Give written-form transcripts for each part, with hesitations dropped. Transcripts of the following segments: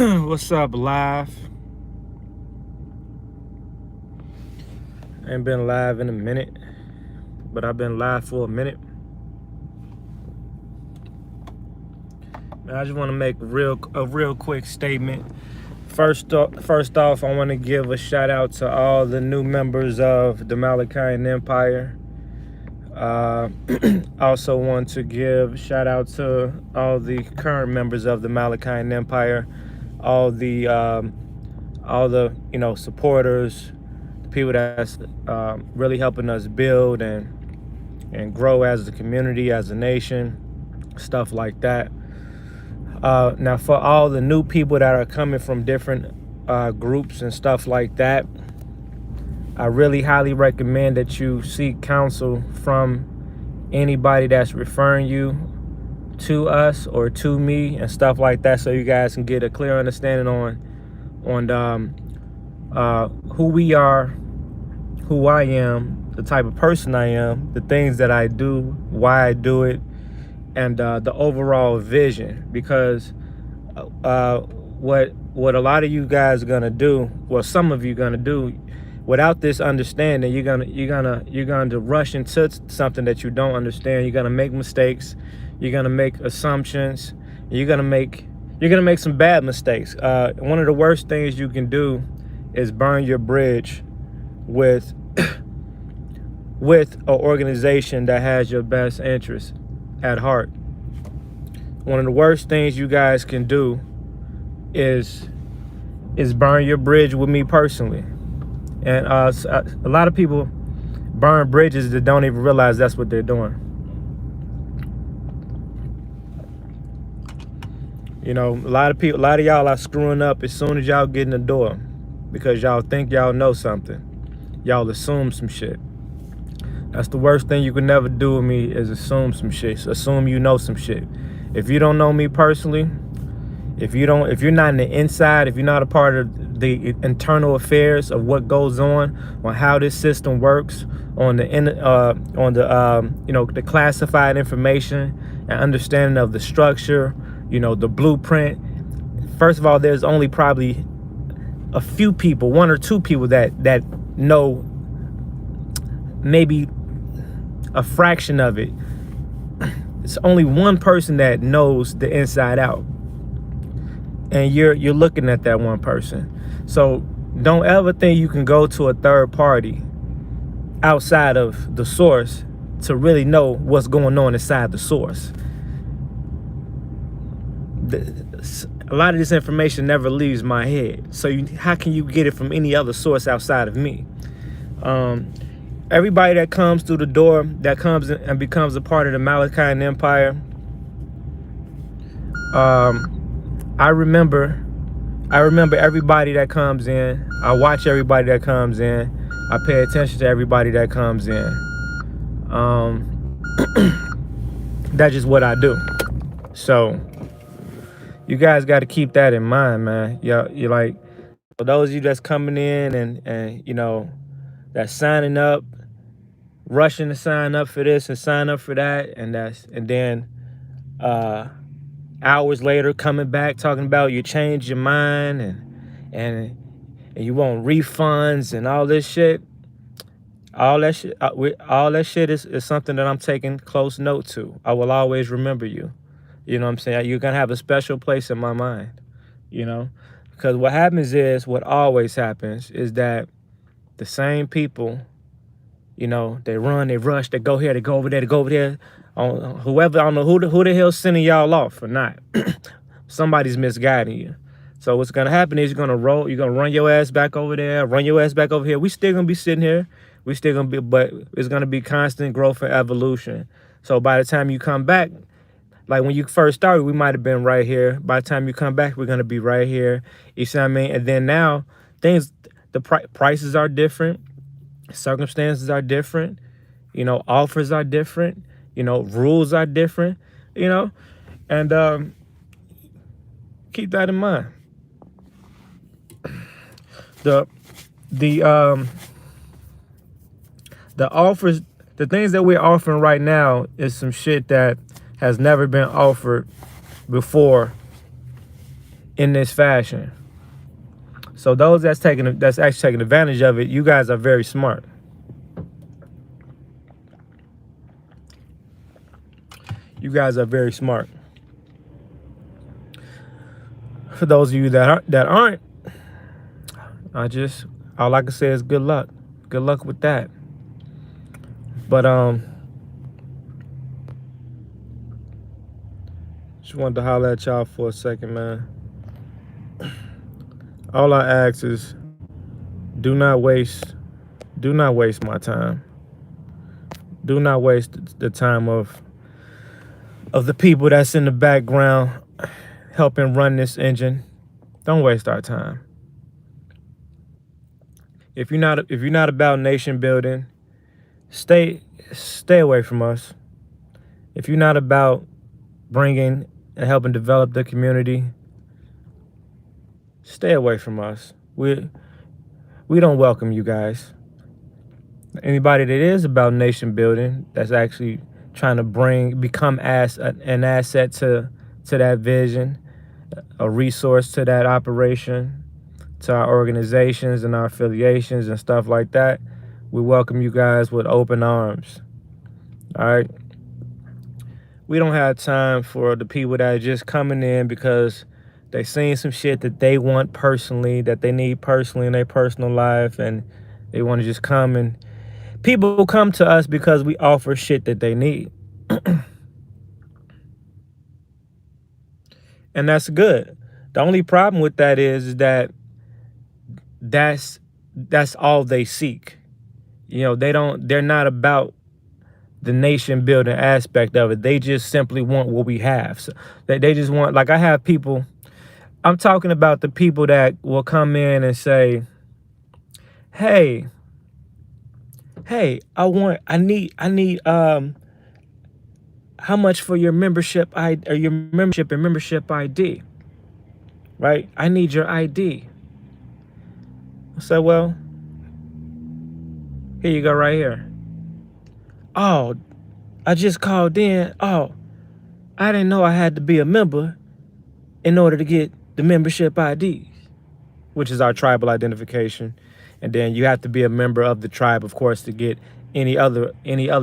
What's up, live? I ain't been live in a minute, but I've been live for a minute. I just want to make a real quick statement. First off, I want to give a shout out to all the new members of the Malachian Empire. I also want to give shout out to all the current members of the Malachian Empire, all the supporters, the people that's really helping us build and grow as a community, as a nation, stuff like that. Now, for all the new people that are coming from different groups and stuff like that, I really highly recommend that you seek counsel from anybody that's referring you to us or to me and stuff like that, so you guys can get a clear understanding on who we are, who I am, the type of person I am, the things that I do, why I do it, and the overall vision. Because what a lot of you guys are gonna do, well, some of you gonna do, without this understanding, you're gonna rush into something that you don't understand. You're gonna make mistakes. You're gonna make assumptions. You're gonna make some bad mistakes. One of the worst things you can do is burn your bridge with with an organization that has your best interest at heart. One of the worst things you guys can do is burn your bridge with me personally. And a lot of people burn bridges that don't even realize that's what they're doing. You know, a lot of y'all are screwing up as soon as y'all get in the door because y'all think y'all know something. Y'all assume some shit. That's the worst thing you can never do with me, is assume some shit. So assume you know some shit. If you don't know me personally, if you're not in the inside, if you're not a part of the internal affairs of what goes on how this system works, on the classified information and understanding of the structure, the blueprint. First of all, there's only probably a few people, one or two people that know maybe a fraction of it. It's only one person that knows the inside out. And you're looking at that one person. So don't ever think you can go to a third party outside of the source to really know what's going on inside the source. A lot of this information never leaves my head. So how can you get it from any other source outside of me? Everybody that comes through the door, that comes and becomes a part of the Malachian Empire, I remember everybody that comes in. I watch everybody that comes in. I pay attention to everybody that comes in. That's just what I do. So you guys got to keep that in mind, man. You're like, for those of you that's coming in and that's signing up, rushing to sign up for this and sign up for that, and then hours later coming back talking about you changed your mind and you want refunds and all this shit. All that shit is something that I'm taking close note to. I will always remember you. You know what I'm saying? You're gonna have a special place in my mind. Because what always happens is that the same people, they run, they rush, they go here, they go over there, they go over there. Whoever, I don't know who the hell's sending y'all off or not. Somebody's misguiding you. So what's gonna happen is you're gonna run your ass back over there, run your ass back over here. We still gonna be sitting here. But it's gonna be constant growth and evolution. So by the time you come back, like when you first started, we might have been right here. By the time you come back, we're gonna be right here. You see what I mean? And then now the prices are different, circumstances are different, offers are different, rules are different, and keep that in mind. The offers, the things that we're offering right now is some shit that has never been offered before in this fashion. So those that's actually taking advantage of it, you guys are very smart. You guys are very smart. For those of you that aren't, all I can say is good luck. Good luck with that. But just wanted to holler at y'all for a second, man. All I ask is do not waste my time. Do not waste the time of the people that's in the background helping run this engine. Don't waste our time. If you're not about nation building, stay away from us. If you're not about bringing and helping develop the community, stay away from us. We don't welcome you guys. Anybody that is about nation building, that's actually trying to become an asset to that vision, a resource to that operation, to our organizations and our affiliations and stuff like that, we welcome you guys with open arms. All right. We don't have time for the people that are just coming in because they seen some shit that they want personally, that they need personally in their personal life, and they want to just come. And people come to us because we offer shit that they need. And that's good. The only problem with that is that that's all they seek. They're not about the nation building aspect of it. They just simply want what we have. So they just want, like, I have people, I'm talking about the people that will come in and say, hey, I need how much for your membership or your membership and membership ID, right? I need your ID. I said, well, here you go right here. Oh, I just called in. Oh, I didn't know I had to be a member in order to get the membership IDs, which is our tribal identification. And then you have to be a member of the tribe, of course, to get any other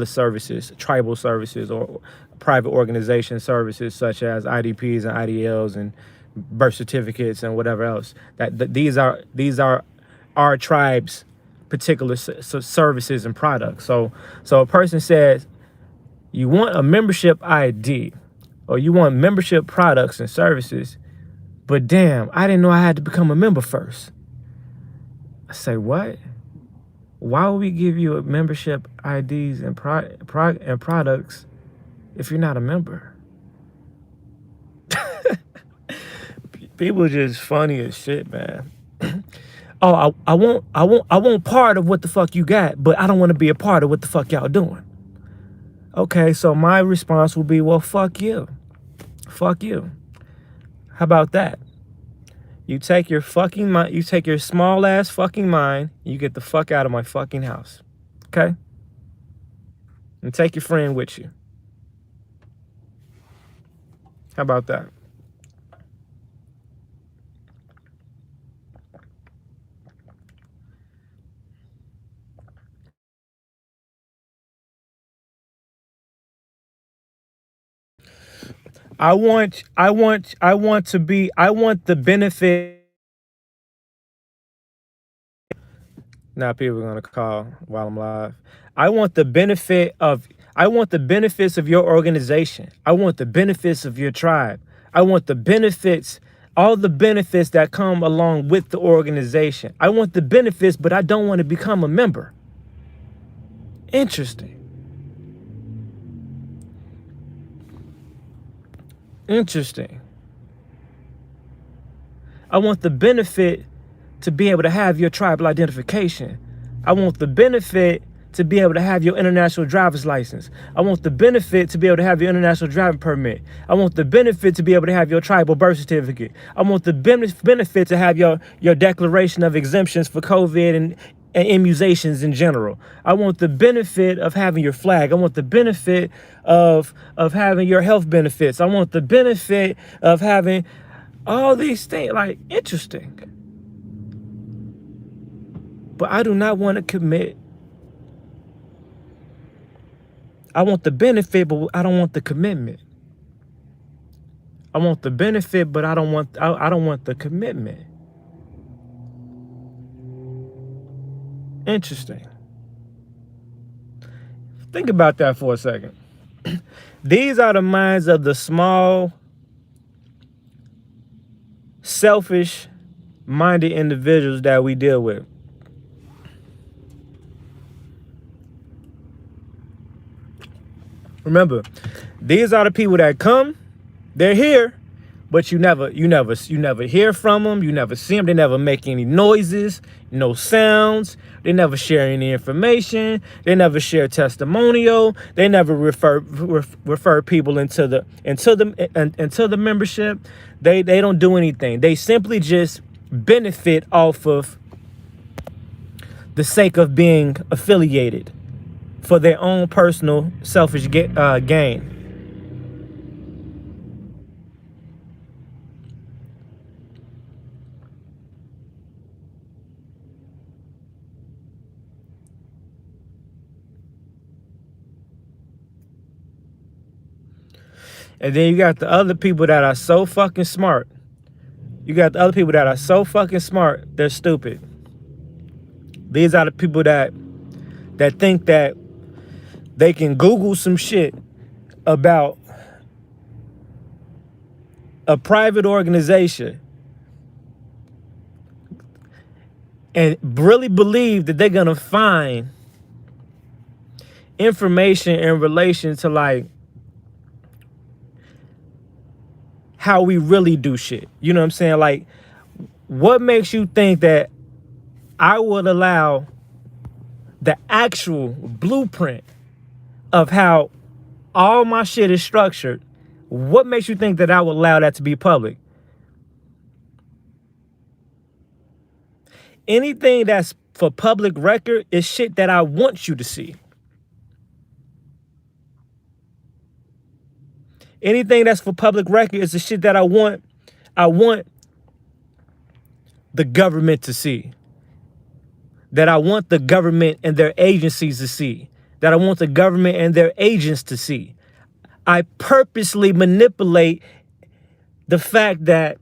services, tribal services or private organization services such as IDPs and IDLs and birth certificates and whatever else. These are our tribe's particular services and products. So a person says, you want a membership ID or you want membership products and services, but damn, I didn't know I had to become a member first. I say, what? Why would we give you a membership IDs and products if you're not a member? People are just funny as shit, man. Oh, I want part of what the fuck you got, but I don't want to be a part of what the fuck y'all doing. Okay, so my response will be, well, fuck you. Fuck you. How about that? You take your small ass fucking mind, you get the fuck out of my fucking house. Okay? And take your friend with you. How about that? I want the benefit. Now people are gonna call while I'm live. I want the benefits of your organization. I want the benefits of your tribe. I want the benefits, all the benefits that come along with the organization. I want the benefits, but I don't want to become a member. Interesting. I want the benefit to be able to have your tribal identification. I want the benefit to be able to have your international driver's license. I want the benefit to be able to have your international driving permit. I want the benefit to be able to have your tribal birth certificate. I want the benefit to have your declaration of exemptions for COVID and immunizations in general. I want the benefit of having your flag. I want the benefit of having your health benefits. I want the benefit of having All these things, like, interesting. But I do not want to commit. I want the benefit, but I don't want the commitment. I want the benefit, but I don't want the commitment. Interesting. Think about that for a second. These are the minds of the small, selfish-minded individuals that we deal with. Remember, these are the people that come, they're here, but you never hear from them, you never see them, they never make any noises, no sounds, they never share any information, they never share testimonial, they never refer people into the membership. They don't do anything. They simply just benefit off of the sake of being affiliated for their own personal selfish gain. And then you got the other people that are so fucking smart. They're stupid. These are the people that think that they can Google some shit about a private organization and really believe that they're gonna find information in relation to, like, how we really do shit. You know what I'm saying? Like, what makes you think that I would allow the actual blueprint of how all my shit is structured? What makes you think that I would allow that to be public? Anything that's for public record is shit that I want you to see. Anything that's for public record is the shit that I want the government to see. That I want the government and their agencies to see. That I want the government and their agents to see. I purposely manipulate the fact that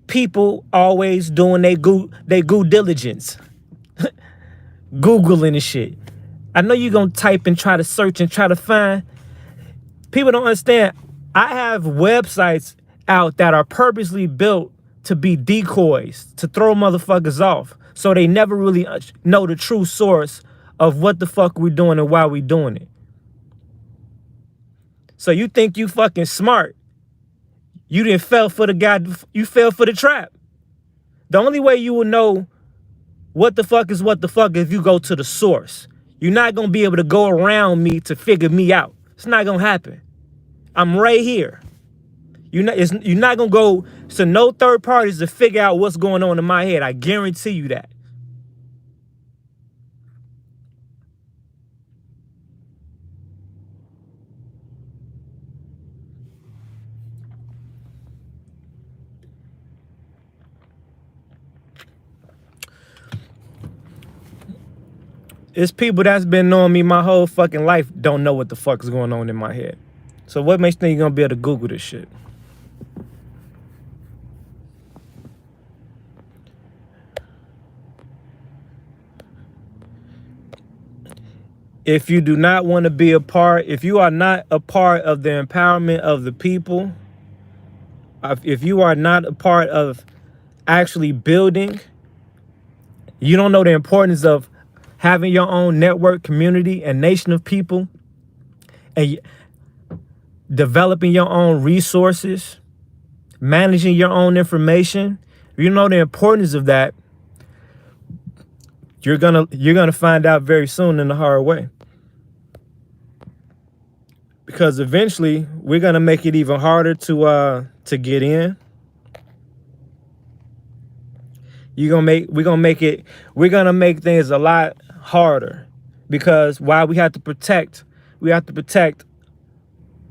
people always doing they due diligence. Googling and shit. I know you're going to type and try to search and try to find. People don't understand. I have websites out that are purposely built to be decoys, to throw motherfuckers off, so they never really know the true source of what the fuck we're doing and why we're doing it. So you think you fucking smart. You didn't fell for you fell for the trap. The only way you will know what the fuck is if you go to the source. You're not going to be able to go around me to figure me out. It's not going to happen. I'm right here. You're not going to go to no third parties to figure out what's going on in my head. I guarantee you that. It's people that's been knowing me my whole fucking life don't know what the fuck is going on in my head. So what makes you think you're going to be able to Google this shit? If you do not want to be a part, if you are not a part of the empowerment of the people, if you are not a part of actually building, you don't know the importance of having your own network, community, and nation of people, and developing your own resources, managing your own information. If you know the importance of that, you're gonna find out very soon in the hard way. Because eventually we're gonna make it even harder to get in. We're gonna make things a lot harder, because why we have to protect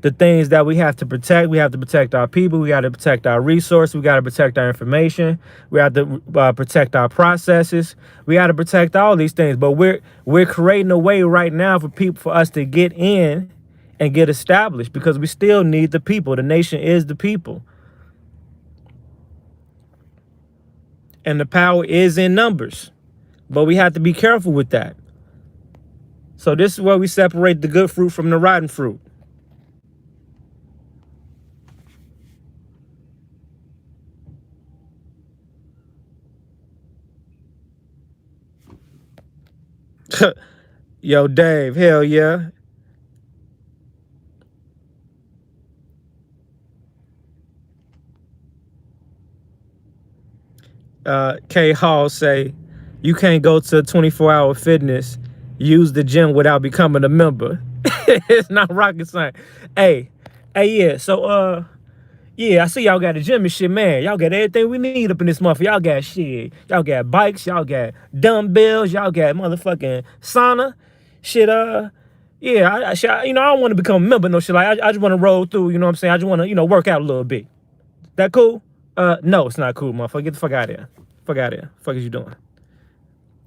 the things that we have to protect. We have to protect our people. We got to protect our resources. We got to protect our information. We have to protect our processes. We got to protect all these things. But we're creating a way right now for us to get in and get established, because we still need the people. The nation is the people, and the power is in numbers. But we have to be careful with that. So this is where we separate the good fruit from the rotten fruit. Yo, Dave, hell yeah. K Hall say, you can't go to 24-hour fitness, use the gym without becoming a member. It's not rocket science. Hey, yeah. So yeah, I see y'all got a gym and shit, man. Y'all got everything we need up in this motherfucker. Y'all got shit. Y'all got bikes, y'all got dumbbells, y'all got motherfucking sauna. Shit, yeah, I don't want to become a member, no shit. Like, I just want to roll through, you know what I'm saying? I just want to, work out a little bit. That cool? No, it's not cool, motherfucker. Get the fuck out of here. Fuck out of here. Fuck is you doing?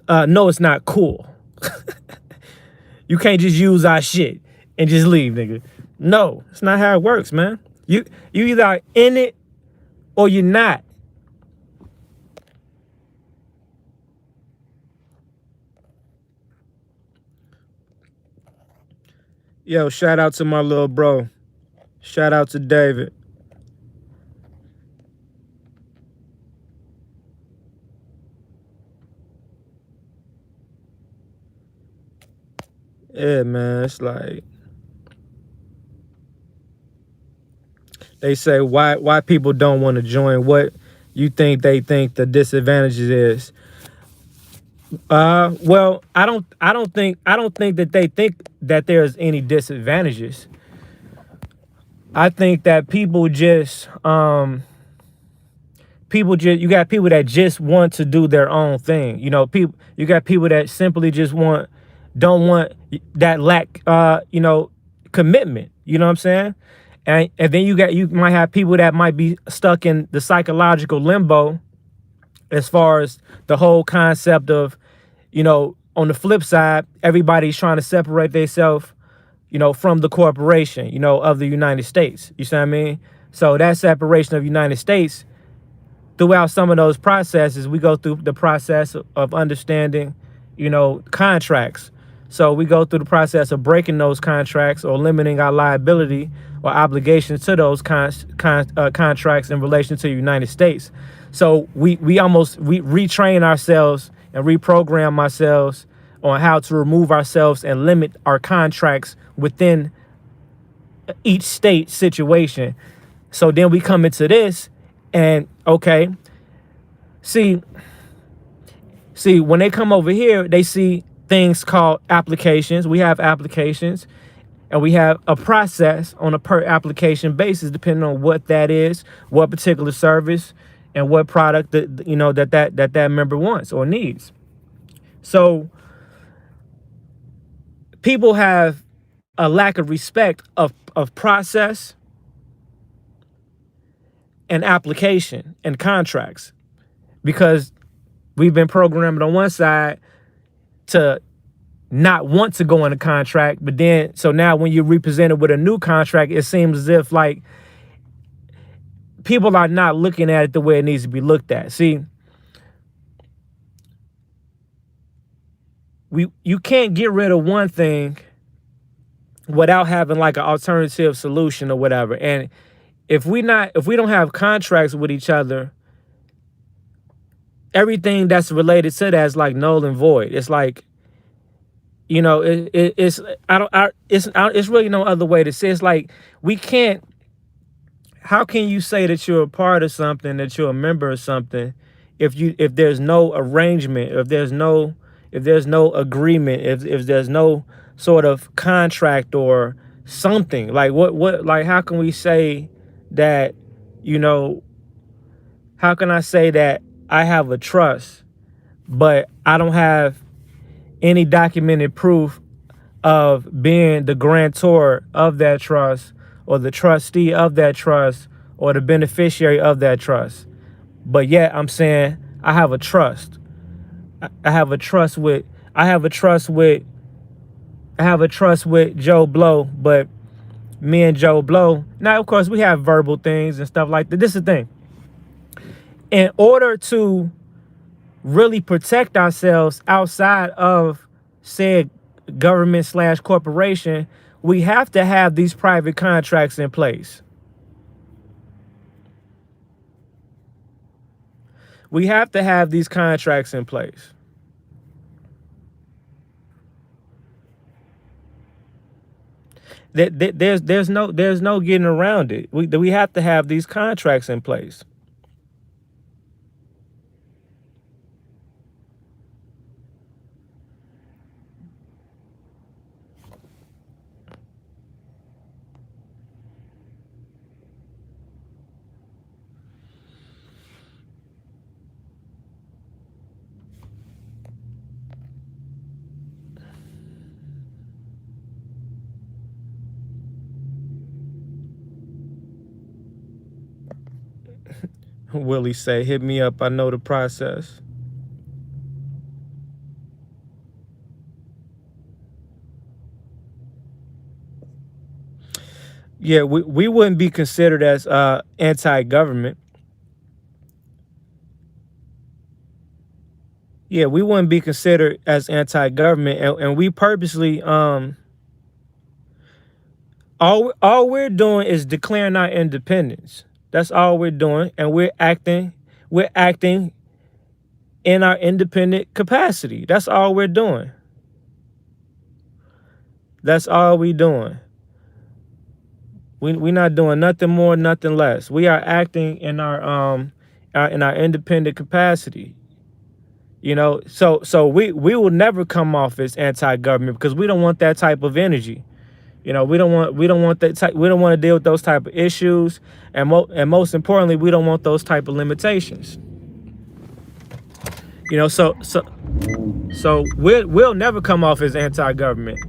No, it's not cool. You can't just use our shit and just leave, nigga. No, it's not how it works, man. You either are in it or you're not. Yo, shout out to my little bro. Shout out to David. Yeah, man, it's like they say why people don't want to join. What you think they think the disadvantages is? Well, I don't think that they think that there's any disadvantages. I think that people just you got people that just want to do their own thing. You got people that simply just don't want that lack commitment. You know what I'm saying? And then you might have people that might be stuck in the psychological limbo as far as the whole concept of, on the flip side, everybody's trying to separate themselves, from the corporation, of the United States. You see what I mean? So that separation of United States, throughout some of those processes, we go through the process of understanding, contracts. So we go through the process of breaking those contracts or limiting our liability or obligations to those contracts in relation to the United States. So we retrain ourselves and reprogram ourselves on how to remove ourselves and limit our contracts within each state situation. So then we come into this and, okay, see, when they come over here, they see things called applications. We have applications, and we have a process on a per application basis, depending on what that is, what particular service, and what product that member wants or needs. So people have a lack of respect of process and application and contracts, because we've been programmed on one side to not want to go in a contract, but then so now when you're represented with a new contract, it seems as if like people are not looking at it the way it needs to be looked at. See, you can't get rid of one thing without having like an alternative solution or whatever. And if we don't have contracts with each other, everything that's related to that is like null and void. It's like, it's really no other way to say it. It's like we can't. How can you say that you're a part of something, that you're a member of something, if there's no arrangement, if there's no agreement, if there's no sort of contract or something? Like what like how can we say that, how can I say that I have a trust, but I don't have any documented proof of being the grantor of that trust or the trustee of that trust or the beneficiary of that trust. But yet I'm saying I have a trust. I have a trust with I have a trust with I have a trust with Joe Blow, but me and Joe Blow. Now, of course, we have verbal things and stuff like that. This is the thing. In order to really protect ourselves outside of said government slash corporation, we have to have these private contracts in place. We have to have these contracts in place. There's no getting around it. We have to have these contracts in place. Willie say, hit me up. I know the process. Yeah, we wouldn't be considered as anti-government. Yeah, we wouldn't be considered as anti-government, and we purposely all we're doing is declaring our independence. That's all we're doing, and we're acting in our independent capacity. That's all we're doing. That's all we doing. We're not doing nothing more, nothing less. We are acting in our independent capacity. You know, so we will never come off as anti-government because we don't want that type of energy. You know, we don't want that type. We don't want to deal with those type of issues, and most importantly, we don't want those type of limitations. You know, so we'll never come off as anti-government.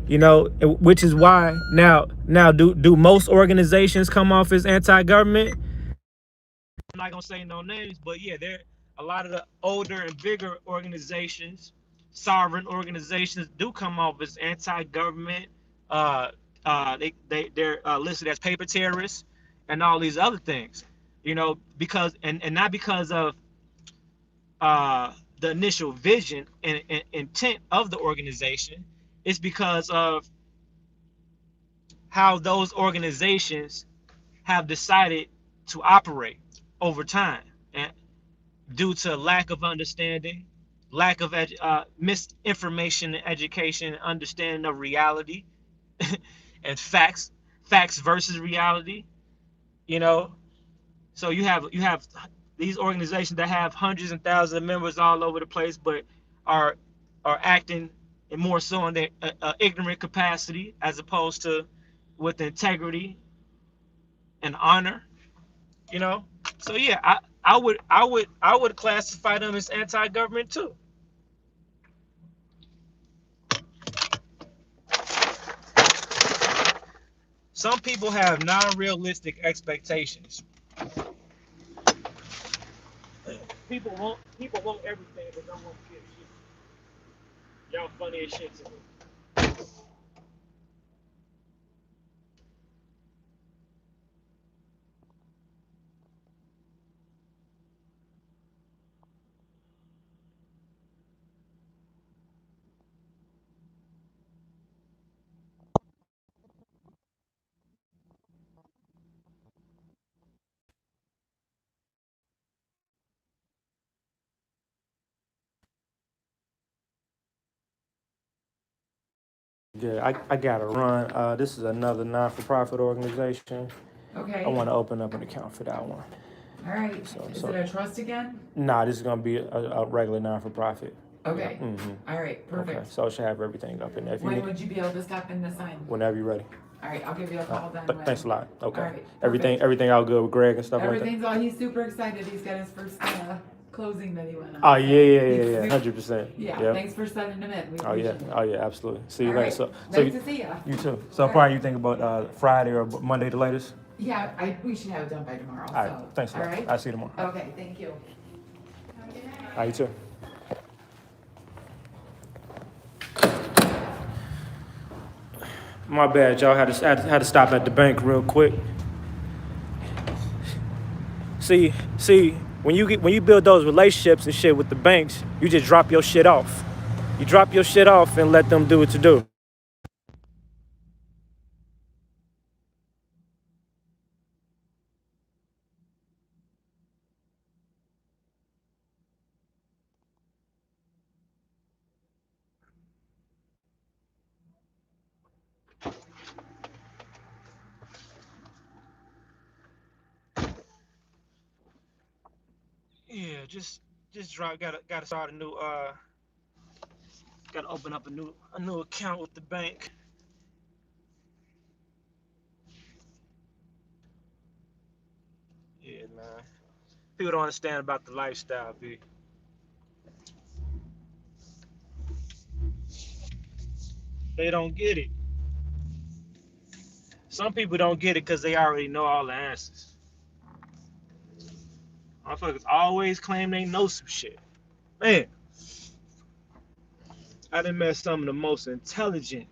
You know, which is why now do most organizations come off as anti-government? I'm not gonna say no names, but yeah, there a lot of the older and bigger organizations, sovereign organizations, do come off as anti-government. Uh, they're listed as paper terrorists and all these other things. You know, because and not because of the initial vision and intent of the organization. It's because of how those organizations have decided to operate over time, and due to lack of understanding, lack of misinformation and education and understanding of reality and facts versus reality. You know, so you have these organizations that have hundreds and thousands of members all over the place, but are acting and more so in their ignorant capacity as opposed to with integrity and honor. You know, so yeah, I would classify them as anti-government too. Some people have non-realistic expectations. People want everything, but don't want to get shit. Y'all funny as shit to me. Yeah, I gotta run. This is another non-for-profit organization. Okay. I want to open up an account for that one. All right. Is it a trust again? Nah, this is gonna be a regular non-for-profit. Okay. Yeah. All right. Perfect. Okay. So I should have everything up in there. When would you be able to stop in to sign? Whenever you're ready. All right. I'll give you a call then. Thanks a lot. Okay. All right. Everything all good with Greg and stuff like that? Everything's all. He's super excited. He's got his first closing that he went on. Oh So yeah, 100%. yeah, Yeah. thanks for sending them in. We Oh yeah, appreciate it. oh yeah, absolutely. See you All later. right. So Nice to see ya. you too. So All probably right. you think about Friday or Monday the latest. Yeah, we should have it done by tomorrow. All right, So, thanks a all lot. right. I'll see you tomorrow. Okay, thank you. Have a good night. All right, you too. My bad, y'all. Had to stop at the bank real quick. See, when you build those relationships and shit with the banks, you just drop your shit off. You drop your shit off and let them do what to do. Yeah, just drop. Gotta start a new. Gotta open up a new account with the bank. Yeah, man. People don't understand about the lifestyle, B. They don't get it. Some people don't get it because they already know all the answers. Motherfuckers always claim they know some shit. Man, I done met some of the most intelligent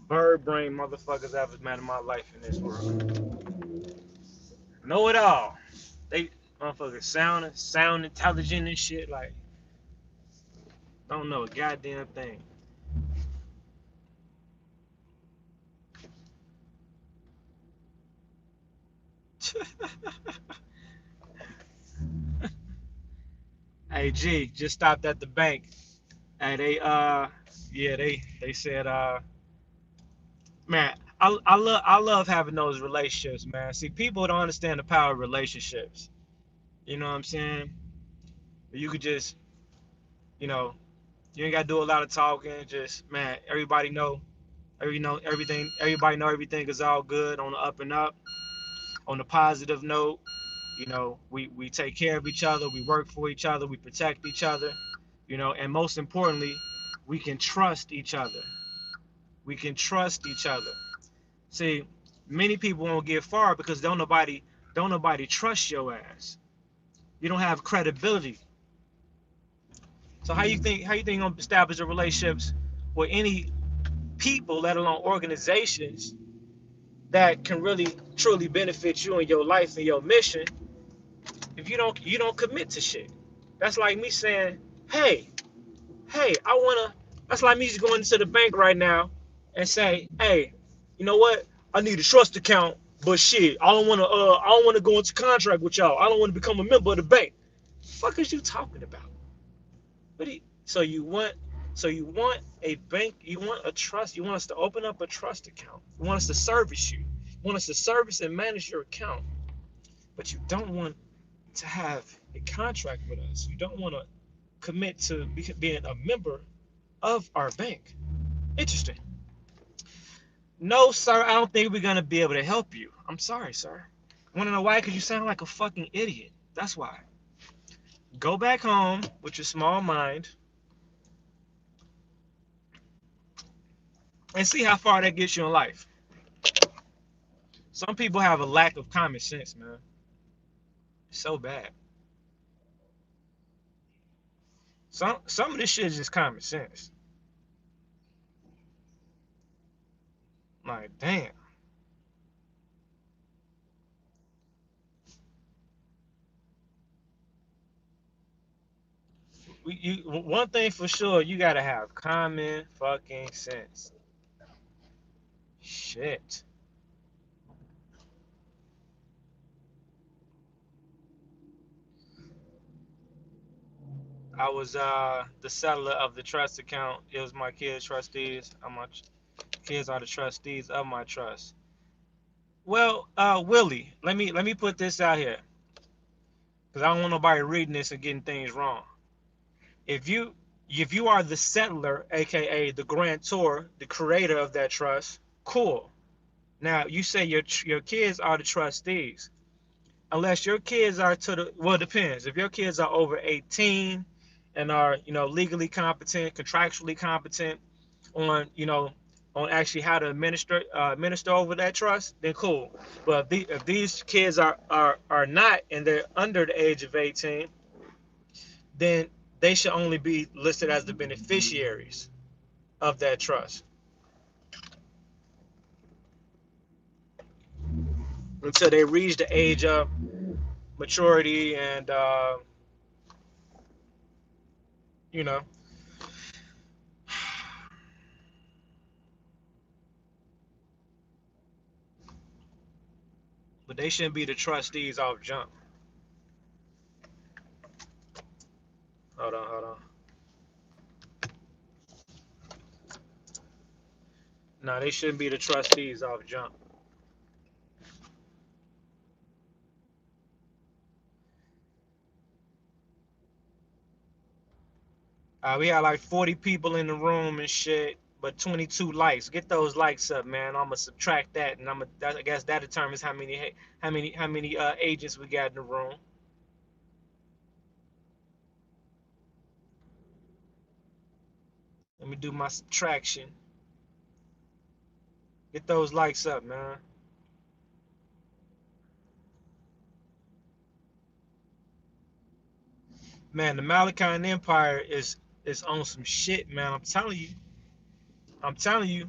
bird brain motherfuckers I've ever met in my life in this world. Know it all. They motherfuckers sound intelligent and shit. Like don't know a goddamn thing. Hey G, just stopped at the bank. Hey, yeah, they said man, I love having those relationships, man. See, people don't understand the power of relationships. You know what I'm saying? You could just, you know, you ain't gotta do a lot of talking. Just man, everybody know everything is all good on the up and up. On the positive note, you know, we take care of each other, we work for each other, we protect each other, you know, and most importantly, we can trust each other. We can trust each other. See, many people won't get far because don't nobody trust your ass. You don't have credibility. So how you think you're gonna establish a relationships with any people, let alone organizations that can really truly benefit you in your life and your mission if you don't commit to shit. That's like me saying, hey, I wanna. That's like me just going into the bank right now and say, hey, you know what? I need a trust account, but shit, I don't wanna go into contract with y'all. I don't wanna become a member of the bank. The fuck is you talking about? What do you, so you want a bank? You want a trust? You want us to open up a trust account? You want us to service you? You want us to service and manage your account? But you don't want to have a contract with us. You don't want to commit to being a member of our bank. Interesting. No, sir, I don't think we're going to be able to help you. I'm sorry, sir. Want to know why? Because you sound like a fucking idiot. That's why. Go back home with your small mind and see how far that gets you in life. Some people have a lack of common sense, man. So bad. Some of this shit is just common sense. Like, damn. One thing for sure, you gotta have common fucking sense. Shit. I was the settler of the trust account. It was my kids' trustees. My kids are the trustees of my trust. Well, Willie, let me put this out here, because I don't want nobody reading this and getting things wrong. If you are the settler, aka the grantor, the creator of that trust, cool. Now you say your kids are the trustees, unless your kids are to the, well, it depends. If your kids are over 18 and are, legally competent, contractually competent on, on actually how to administer over that trust, then cool. But if these kids are not and they're under the age of 18, then they should only be listed as the beneficiaries of that trust until they reach the age of maturity and you know but they shouldn't be the trustees off jump. Hold on. No, they shouldn't be the trustees off jump. We had like 40 people in the room and shit, but 22 likes. Get those likes up, man. I'm gonna subtract that, and I guess that determines how many agents we got in the room. Let me do my subtraction. Get those likes up, man. Man, the Malachian Empire is on some shit, man. I'm telling you.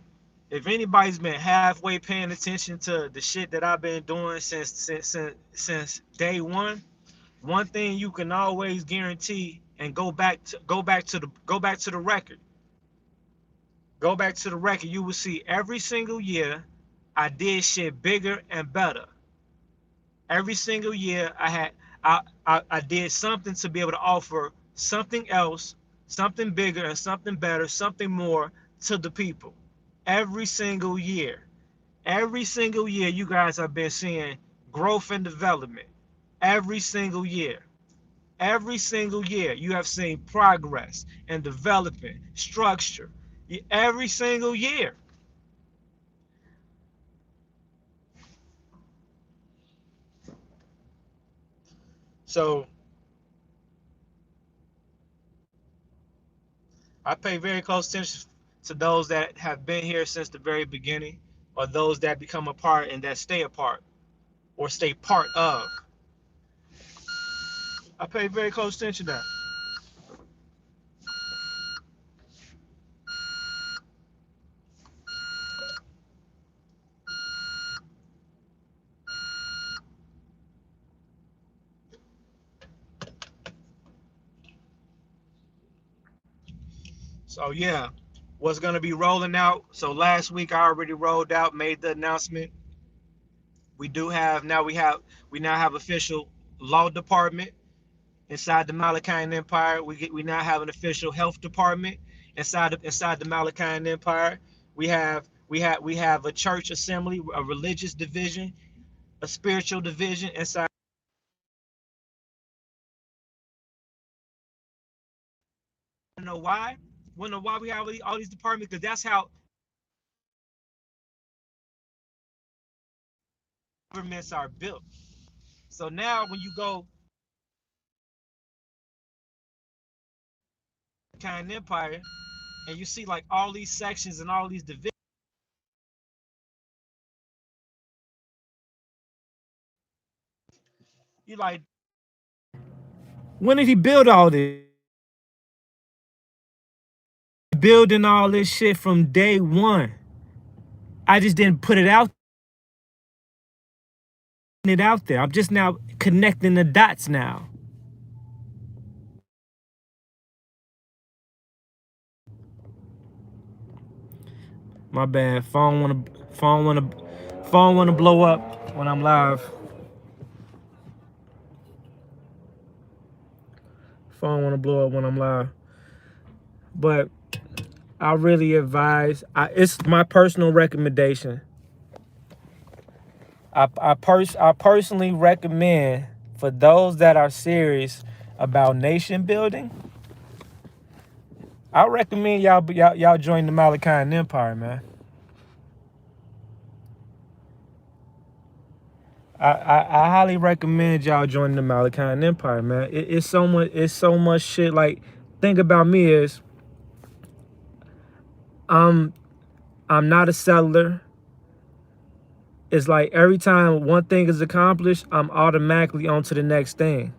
If anybody's been halfway paying attention to the shit that I've been doing since day one thing you can always guarantee, and go back to the record. Go back to the record. You will see every single year I did shit bigger and better. Every single year I did something to be able to offer something else, something bigger and something better, something more to the people. Every single year. Every single year you guys have been seeing growth and development. Every single year. Every single year you have seen progress and development, structure. Every single year. So I pay very close attention to those that have been here since the very beginning, or those that become a part and that stay a part or stay part of. I pay very close attention to that. So yeah, what's gonna be rolling out? So last week I already rolled out, made the announcement. We do have now we now have official law department inside the Malachian Empire. We now have an official health department inside the Malachian Empire. We have a church assembly, a religious division, a spiritual division inside. You know why? Want to know why we have all these departments? Because that's how governments are built. So now when you go kind of empire and you see like all these sections and all these divisions, you like, when did he build all this? Building all this shit from day one. I just didn't put it out there. I'm just now connecting the dots now. My bad. Phone wanna blow up when I'm live. Phone wanna blow up when I'm live. But I really advise. It's my personal recommendation. I personally recommend for those that are serious about nation building. I recommend y'all join the Malachian Empire, man. I highly recommend y'all joining the Malachian Empire, man. It's so much shit. Like, thing about me is I'm I'm not a settler. It's like every time one thing is accomplished, I'm automatically on to the next thing.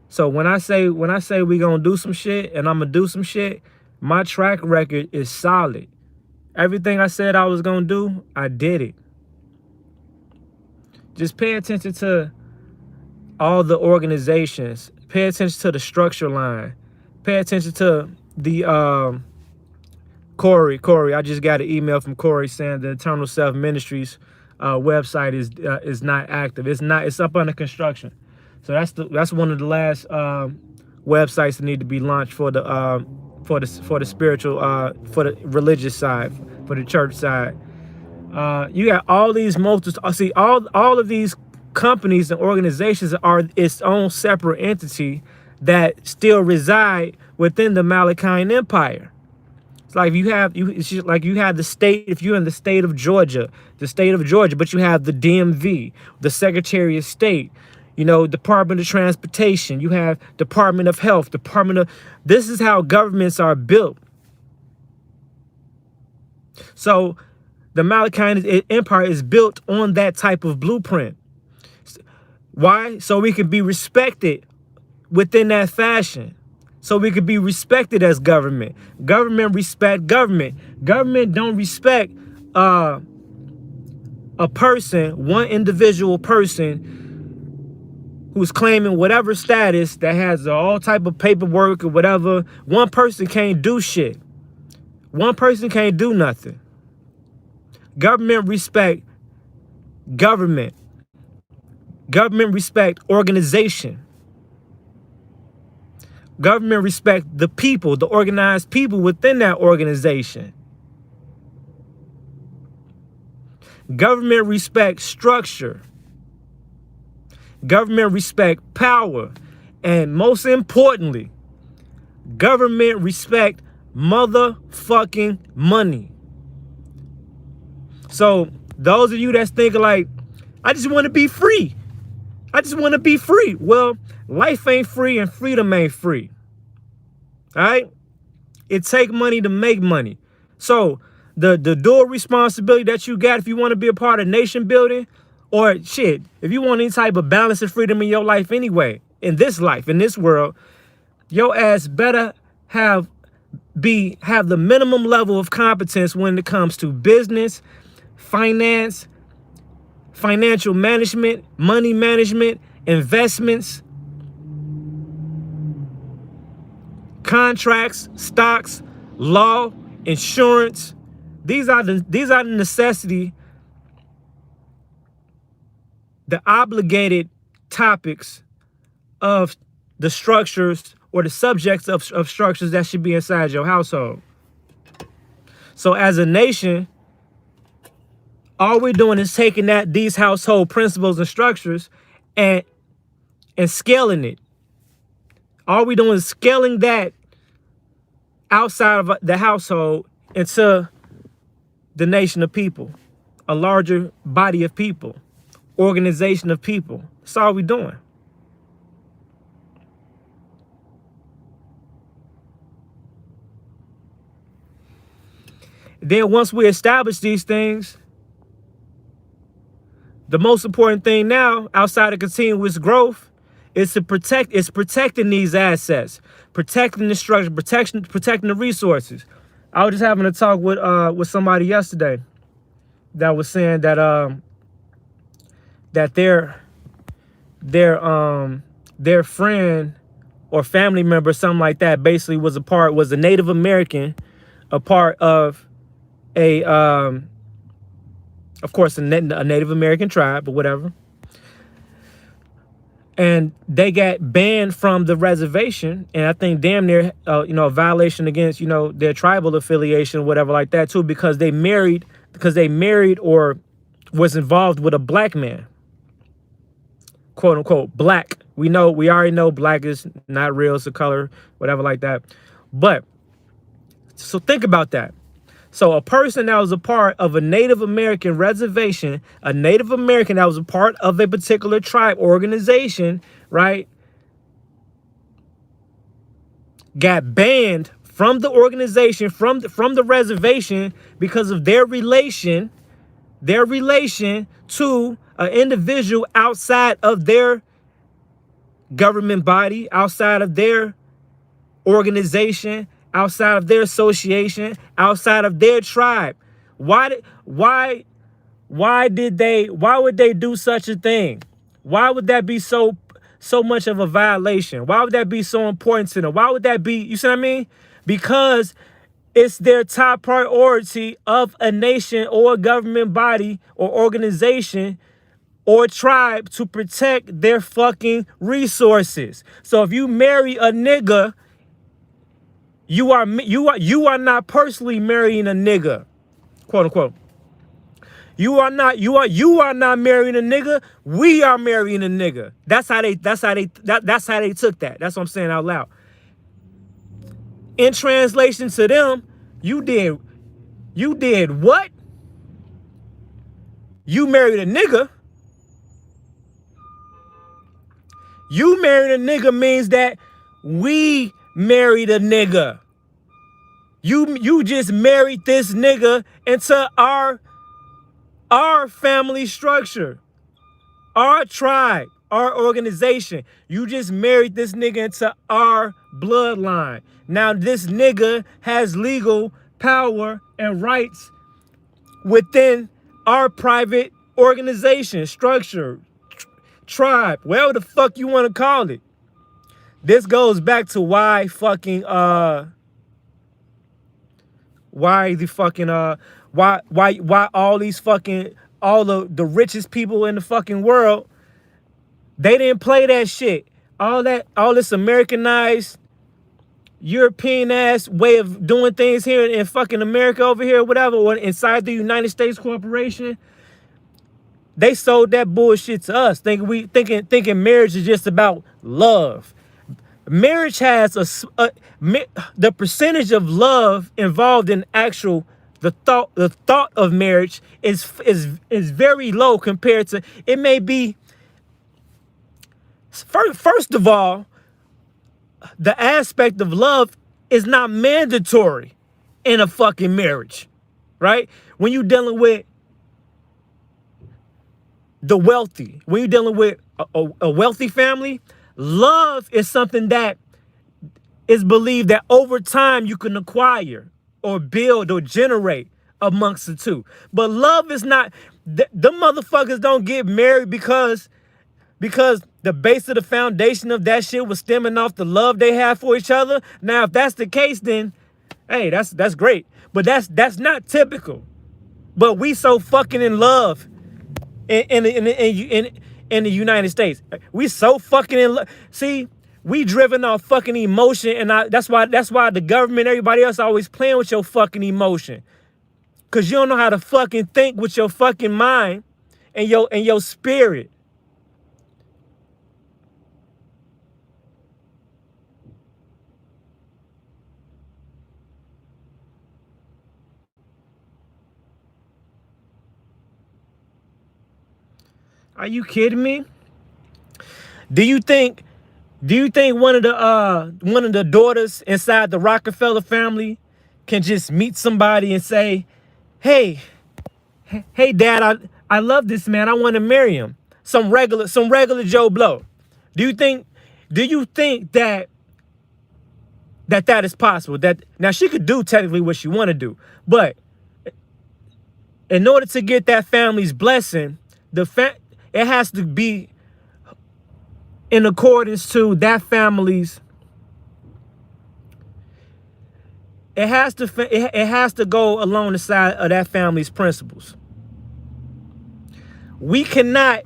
So when I say we gonna do some shit and I'm gonna do some shit, my track record is solid. Everything I said I was gonna do, I did it. Just pay attention to all the organizations. Pay attention to the structure line. Pay attention to the Corey. I just got an email from Corey saying the Eternal Self Ministries website is not active. It's up under construction. So that's one of the last websites that need to be launched for the spiritual for the religious side, for the church side. You got all these all of these companies and organizations are its own separate entity that still reside within the Malachian Empire. It's like it's just like you have the state. If you're in the state of Georgia, but you have the DMV, the Secretary of State, Department of Transportation. You have Department of Health, Department of. This is how governments are built. So the Malachian Empire is built on that type of blueprint. Why? So we can be respected within that fashion. So we could be respected as government. Government respect government. Government don't respect a person, one individual person who's claiming whatever status that has all type of paperwork or whatever. One person can't do shit. One person can't do nothing. Government respect government. Government respect organization. Government respect the people, the organized people within that organization. Government respect structure. Government respect power. And most importantly, government respect motherfucking money. So those of you that's thinking like, I just want to be free. I just want to be free. Well, life ain't free and freedom ain't free. All right? It take money to make money. So the dual responsibility that you got if you want to be a part of nation building, or shit, if you want any type of balance and freedom in your life anyway, in this life, in this world, your ass better have the minimum level of competence when it comes to business, finance, financial management, money management, investments, contracts, stocks, law, insurance. These are the necessity, the obligated topics of the structures or the subjects of structures that should be inside your household. So as a nation, all we're doing is taking these household principles and structures and scaling it. All we're doing is scaling that outside of the household into the nation of people, a larger body of people, organization of people. That's all we're doing. Then once we establish these things, the most important thing now, outside of continuous growth, is protecting these assets, protecting the structure, protecting the resources. I was just having a talk with somebody yesterday that was saying that that their friend or family member, something like that, basically was a Native American, a part of of course, a Native American tribe, but whatever. And they got banned from the reservation, and I think damn near, a violation against, their tribal affiliation or whatever like that too, because they married or was involved with a black man, quote unquote black. We already know black is not real, it's a color, whatever like that. But so think about that. So a person that was a part of a Native American reservation, a Native American that was a part of a particular tribe organization, right, got banned from the organization, from the reservation because of their relation to an individual outside of their government body, outside of their organization, outside of their association, outside of their tribe. Why would they do such a thing? Why would that be so much of a violation? Why would that be so important to them? Why would that be, you see what I mean? Because it's their top priority of a nation or a government body or organization or tribe to protect their fucking resources. So if you marry a nigga, you are not personally marrying a nigga, quote unquote. You are not marrying a nigga. We are marrying a nigga. That's how they took that. That's what I'm saying out loud. In translation to them, you did what? You married a nigga. You married a nigga means that we married a nigga. You just married this nigga into our family structure, our tribe, our organization. You just married this nigga into our bloodline. Now this nigga has legal power and rights within our private organization, structure, tribe, whatever the fuck you want to call it. This goes back to why fucking why all these fucking, all the richest people in the fucking world, they didn't play that shit. All this Americanized, European ass way of doing things here in fucking America over here, whatever, or inside the United States corporation, they sold that bullshit to us, thinking marriage is just about love. Marriage has the percentage of love involved in the thought of marriage is very low compared to, it may be, first of all, the aspect of love is not mandatory in a fucking marriage, right? When you're dealing with the wealthy, when you're dealing with a wealthy family, love is something that is believed that over time you can acquire or build or generate amongst the two. But love is not, the motherfuckers don't get married because the base of the foundation of that shit was stemming off the love they have for each other. Now, if that's the case, then hey, that's great. But that's not typical. But we so fucking in love in the United States. We so fucking in love. See, we driven off fucking emotion, and that's why the government, everybody else always playing with your fucking emotion. Cause you don't know how to fucking think with your fucking mind and your spirit. Are you kidding me? Do you think one of the daughters inside the Rockefeller family can just meet somebody and say, hey dad, I love this man, I want to marry him? Some regular Joe Blow. Do you think that is possible? That now, she could do technically what she want to do, but in order to get that family's blessing, it has to be in accordance to that family's. It has to go along the side of that family's principles. We cannot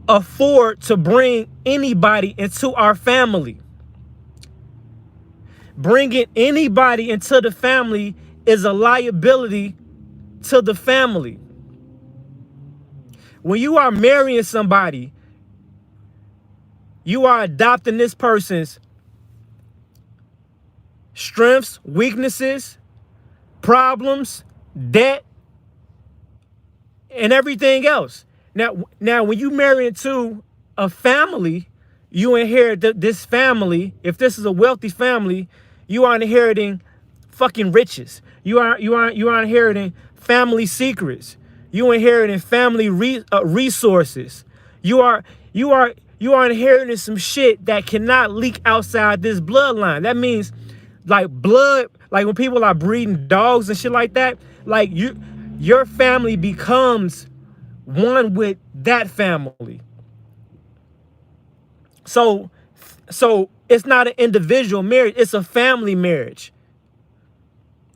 afford to bring anybody into our family. Bringing anybody into the family is a liability to the family. When you are marrying somebody, you are adopting this person's strengths, weaknesses, problems, debt, and everything else. Now, when you marry into a family, you inherit this family. If this is a wealthy family, you are inheriting fucking riches. You are inheriting family secrets. You are inheriting family resources. You are inheriting some shit that cannot leak outside this bloodline. That means, like, blood, like when people are breeding dogs and shit like that, like your family becomes one with that family. So it's not an individual marriage, it's a family marriage.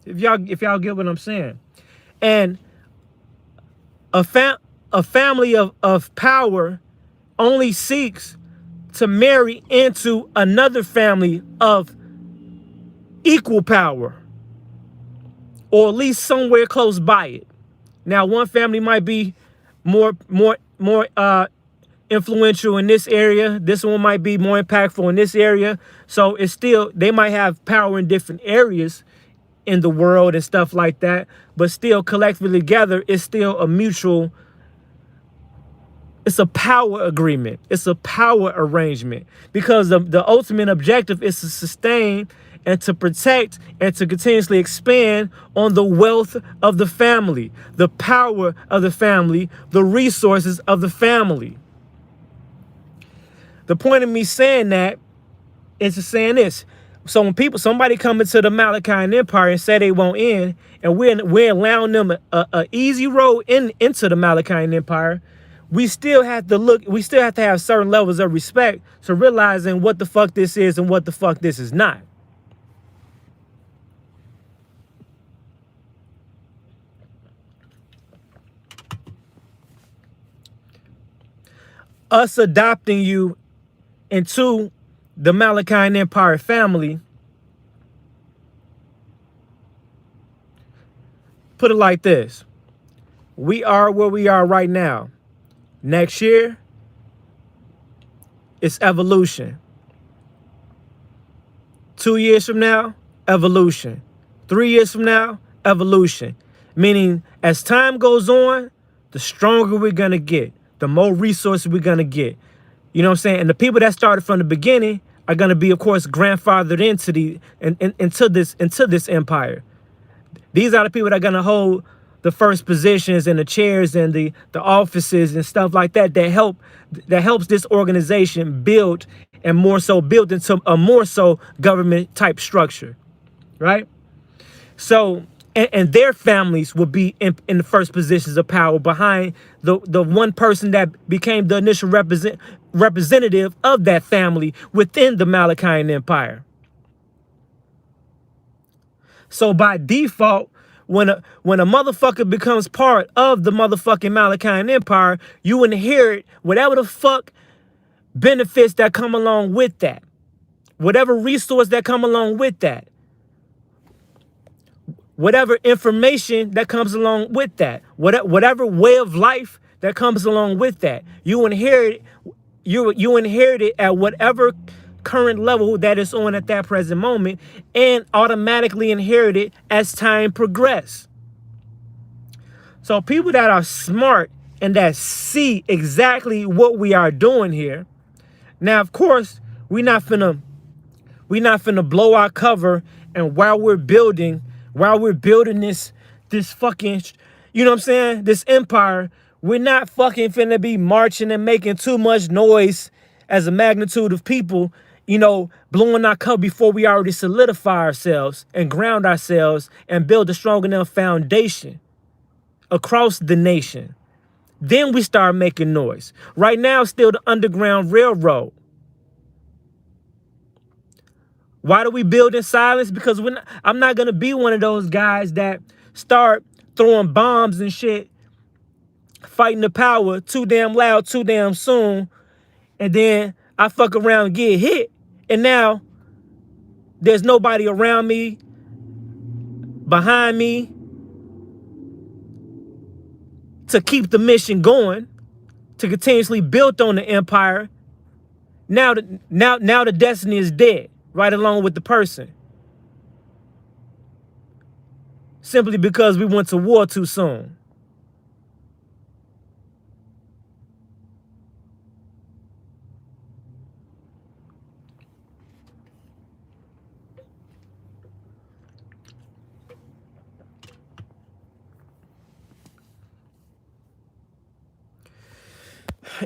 If y'all get what I'm saying. And a family of power only seeks to marry into another family of equal power, or at least somewhere close by it. Now, one family might be more influential in this area. This one might be more impactful in this area. So it's still, they might have power in different areas in the world and stuff like that, but still collectively together, it's still a mutual, it's a power agreement. It's a power arrangement, because the ultimate objective is to sustain and to protect and to continuously expand on the wealth of the family, the power of the family, the resources of the family. The point of me saying that is to saying this. So when somebody come into the Malachian Empire and say they won't end, and we're allowing them a easy road into the Malachian Empire, we still have to have certain levels of respect to realizing what the fuck this is and what the fuck this is not. Us adopting you into the Malachian Empire family, put it like this: we are where we are right now. Next year, it's evolution. 2 years from now, evolution. 3 years from now, evolution. Meaning, as time goes on, the stronger we're gonna get, the more resources we're gonna get. You know what I'm saying? And the people that started from the beginning are gonna be, of course, grandfathered into this empire. These are the people that are gonna hold the first positions and the chairs and the offices and stuff like that helps this organization build, and more so build into a more so government type structure, right? So, and their families will be in the first positions of power behind the one person that became the initial representative of that family within the Malachian Empire. So by default, when a motherfucker becomes part of the motherfucking Malachian Empire, you inherit whatever the fuck benefits that come along with that, whatever resource that come along with that, whatever information that comes along with that, whatever way of life that comes along with that. You inherit it at whatever current level that is on at that present moment, and automatically inherit it as time progresses. So people that are smart and that see exactly what we are doing here. Now, of course, we're not finna blow our cover, and while we're building this fucking, you know what I'm saying, this empire, we're not fucking finna be marching and making too much noise as a magnitude of people, you know, blowing our cover before we already solidify ourselves and ground ourselves and build a strong enough foundation across the nation. Then we start making noise. Right now, still the Underground Railroad. Why do we build in silence? Because I'm not going to be one of those guys that start throwing bombs and shit, fighting the power too damn loud, too damn soon, and then I fuck around and get hit, and now there's nobody around me, behind me, to keep the mission going, to continuously build on the empire. Now the destiny is dead, right along with the person. simply because we went to war too soon.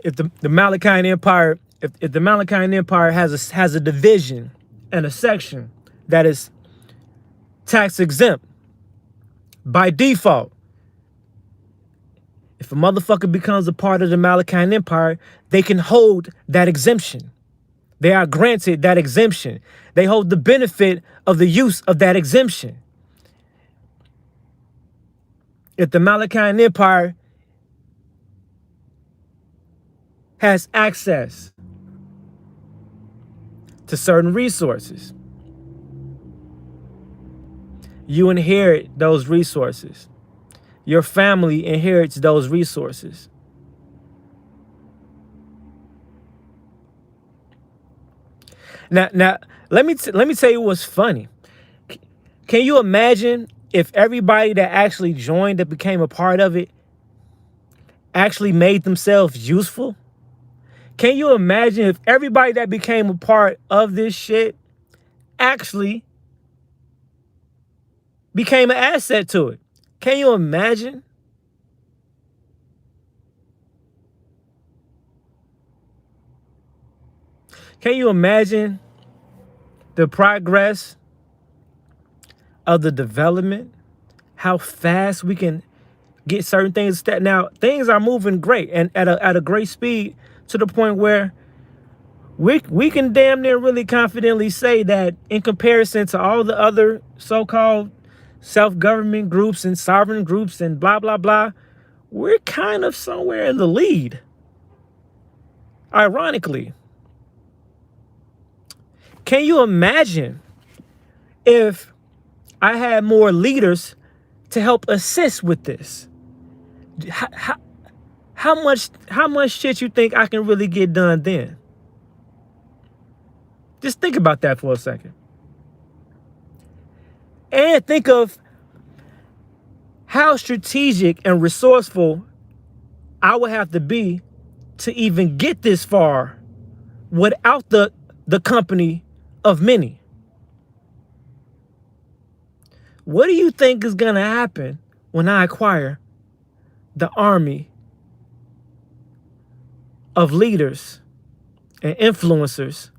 If the Malachian Empire, if the Malachian Empire has a division and a section that is tax exempt by default, if a motherfucker becomes a part of the Malachian Empire, they can hold that exemption. They are granted that exemption. They hold the benefit of the use of that exemption. If the Malachian Empire has access to certain resources, you inherit those resources. Your family inherits those resources. Now, let me tell you what's funny. Can you imagine if everybody that actually joined, that became a part of it, actually made themselves useful? Can you imagine if everybody that became a part of this shit actually became an asset to it? Can you imagine? Can you imagine the progress of the development? How fast we can get certain things. Now, things are moving great and at a great speed, to the point where we can damn near really confidently say that in comparison to all the other so-called self-government groups and sovereign groups and blah, blah, blah, we're kind of somewhere in the lead. Ironically, can you imagine if I had more leaders to help assist with this? How much shit you think I can really get done then? Just think about that for a second. And think of how strategic and resourceful I would have to be to even get this far without the company of many. What do you think is gonna happen when I acquire the army of leaders and influencers?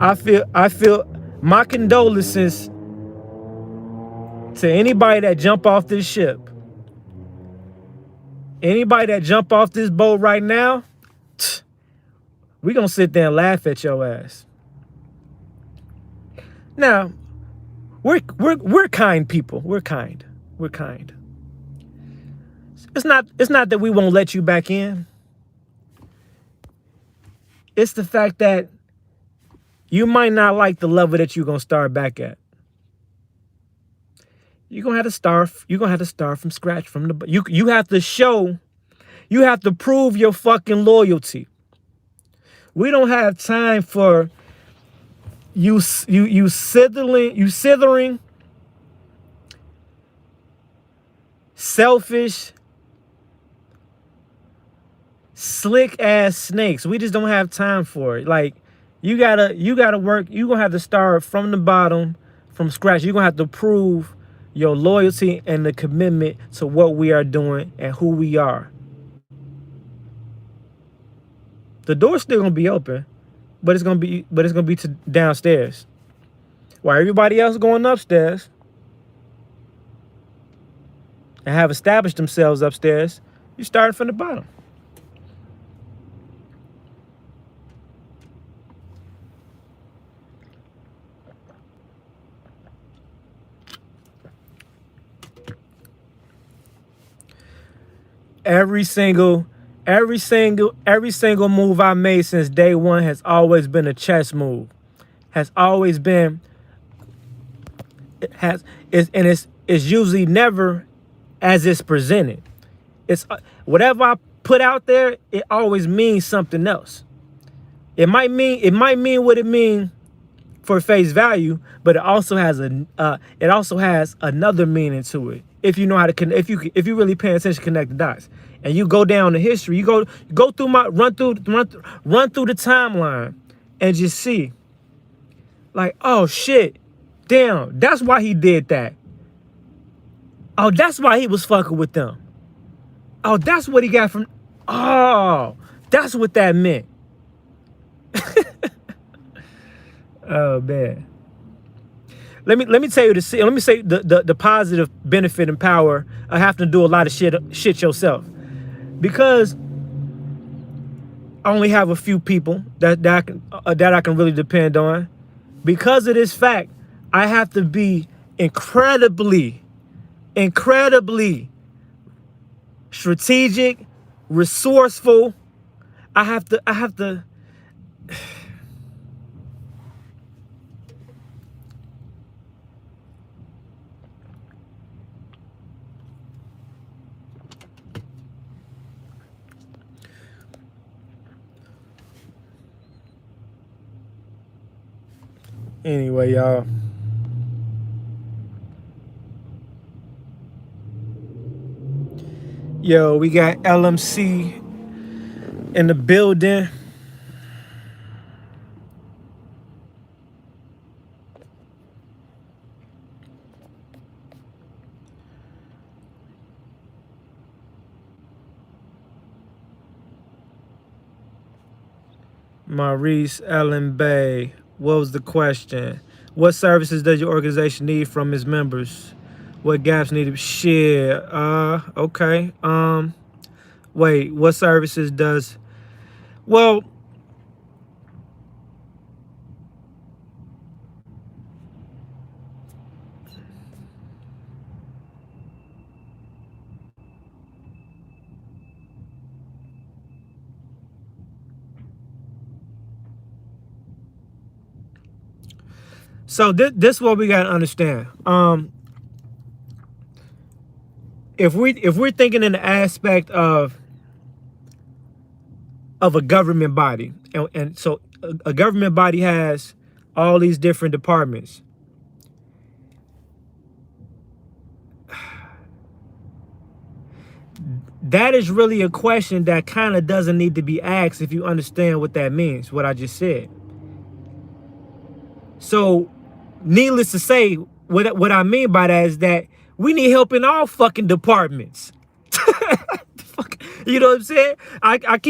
I feel my condolences to anybody that jump off this ship. Anybody that jump off this boat right now, we gonna sit there and laugh at your ass. Now, we're kind people. We're kind. We're kind. It's not that we won't let you back in. It's the fact that you might not like the level that you're gonna start back at. You're gonna have to start from scratch. You have to show, you have to prove your fucking loyalty. We don't have time for you sithering, selfish, slick ass snakes. We just don't have time for it. Like, you gotta work. You're gonna have to start from the bottom, from scratch. You're gonna have to prove your loyalty and the commitment to what we are doing and who we are. The door's still gonna be open, but it's gonna be to downstairs, while everybody else going upstairs and have established themselves upstairs. You start from the bottom. Every single move I made since day one has always been a chess move. Has always been, it's usually never as it's presented. It's whatever I put out there, it always means something else. It might mean what it means for face value, but it also has another meaning to it. If you know how to connect, if you really pay attention, connect the dots, and you go down the history, you go through run through the timeline, and just see, like, oh shit, damn, that's why he did that. Oh, that's why he was fucking with them. Oh, that's what he got from. Oh, that's what that meant. Oh man. Let me tell you let me say the positive benefit and power of having to do a lot of shit yourself. Because I only have a few people that I can really depend on. Because of this fact, I have to be incredibly strategic, resourceful. I have to anyway, y'all. Yo, we got LMC in the building. Maurice Ellen Bay. What was the question? What services does your organization need from its members? What gaps need to be shared? Okay. Wait, what services does... Well, so this is what we gotta understand. If we're thinking in the aspect of a government body, and so a government body has all these different departments. That is really a question that kind of doesn't need to be asked if you understand what that means, what I just said. So, needless to say, what I mean by that is that we need help in all fucking departments. You know what I'm saying?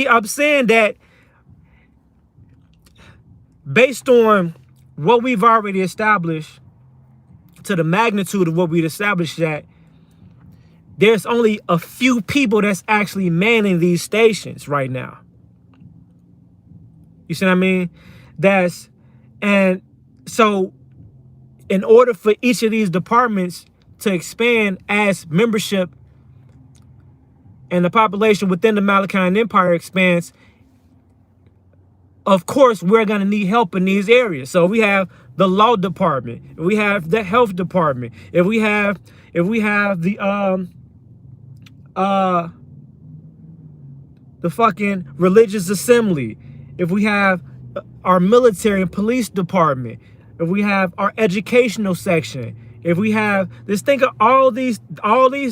I'm saying that based on what we've already established, to the magnitude of what we've established, that there's only a few people that's actually manning these stations right now. You see what I mean? And so in order for each of these departments to expand as membership and the population within the Malachian Empire expands, of course, we're going to need help in these areas. So we have the law department, if we have the health department, if we have the fucking religious assembly, if we have our military and police department, if we have our educational section, if we have this, think of all these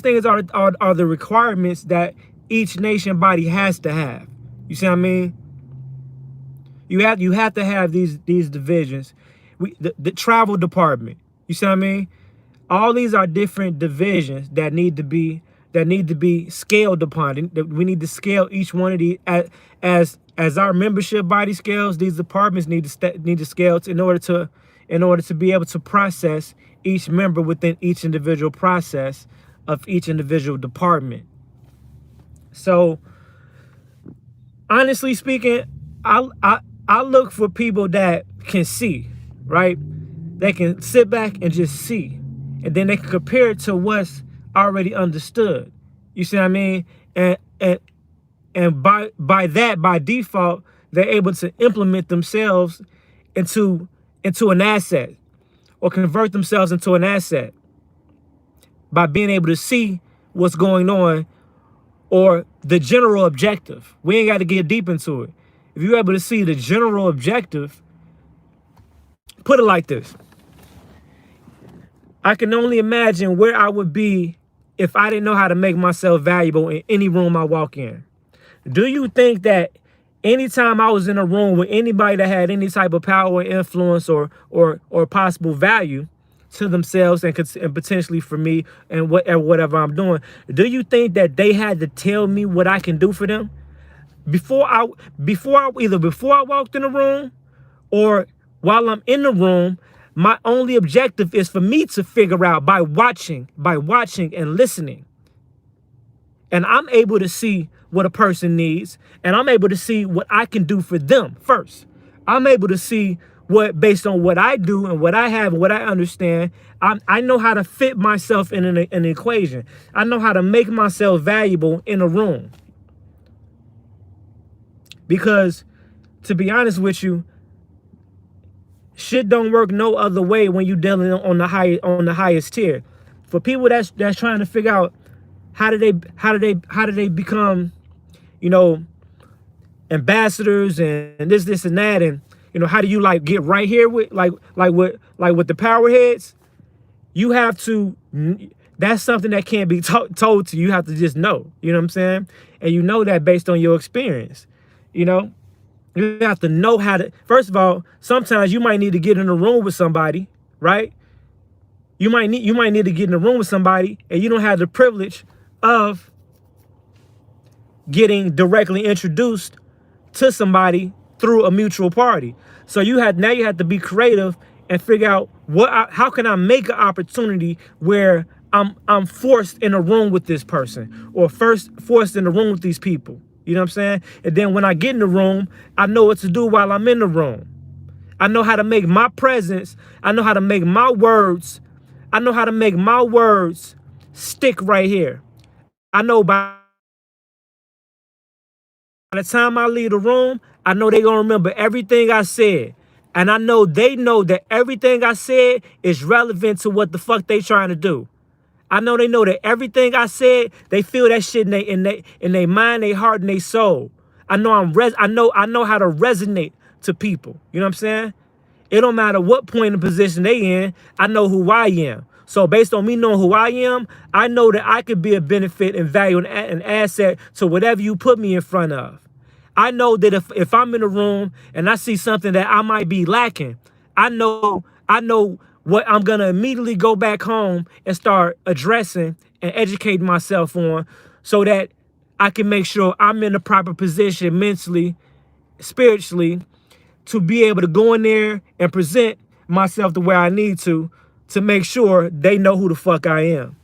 things are the requirements that each nation body has to have. You see what I mean? You have to have these divisions. The travel department. You see what I mean? All these are different divisions that need to be scaled upon. We need to scale each one of these as our membership body scales. These departments need to scale in order to be able to process each member within each individual process of each individual department. So, honestly speaking, I look for people that can see, right? They can sit back and just see, and then they can compare it to what's already understood. You see what I mean? And by default, they're able to implement themselves into an asset, or convert themselves into an asset by being able to see what's going on, or the general objective. We ain't got to get deep into it. if you're able to see the general objective, put it like this. I can only imagine where I would be if I didn't know how to make myself valuable in any room I walk in. Do you think that anytime I was in a room with anybody that had any type of power, influence, or possible value to themselves and potentially for me and whatever I'm doing, do you think that they had to tell me what I can do for them before I walked in the room or while I'm in the room? My only objective is for me to figure out by watching and listening. And I'm able to see what a person needs, and I'm able to see what I can do for them first. I'm able to see what, based on what I do and what I have and what I understand, I know how to fit myself in an equation. I know how to make myself valuable in a room. Because, to be honest with you, shit don't work no other way when you dealing on the highest tier. For people that's trying to figure out how do they become, you know, ambassadors and this and that, and you know, how do you like get right here with with the power heads? You have to. That's something that can't be told to you. You have to just know. You know what I'm saying? And you know that based on your experience. You know. You have to know how to, first of all, sometimes you might need to get in a room with somebody, right? You might need to get in a room with somebody and you don't have the privilege of getting directly introduced to somebody through a mutual party. So you have to be creative and figure out how can I make an opportunity where I'm forced in a room with this person or forced in a room with these people. You know what I'm saying? And then when I get in the room, I know what to do while I'm in the room. I know how to make my presence, I know how to make my words, stick right here. I know by the time I leave the room, I know they're going to remember everything I said. And I know they know that everything I said is relevant to what the fuck they trying to do. I know they know that everything I said, they feel that shit in their mind, their heart, and their soul. I know I know how to resonate to people. You know what I'm saying? It don't matter what point of position they in, I know who I am. So based on me knowing who I am, I know that I could be a benefit and value and an asset to whatever you put me in front of. I know that if I'm in a room and I see something that I might be lacking, I know what I'm going to immediately go back home and start addressing and educating myself on so that I can make sure I'm in the proper position mentally, spiritually, to be able to go in there and present myself the way I need to make sure they know who the fuck I am.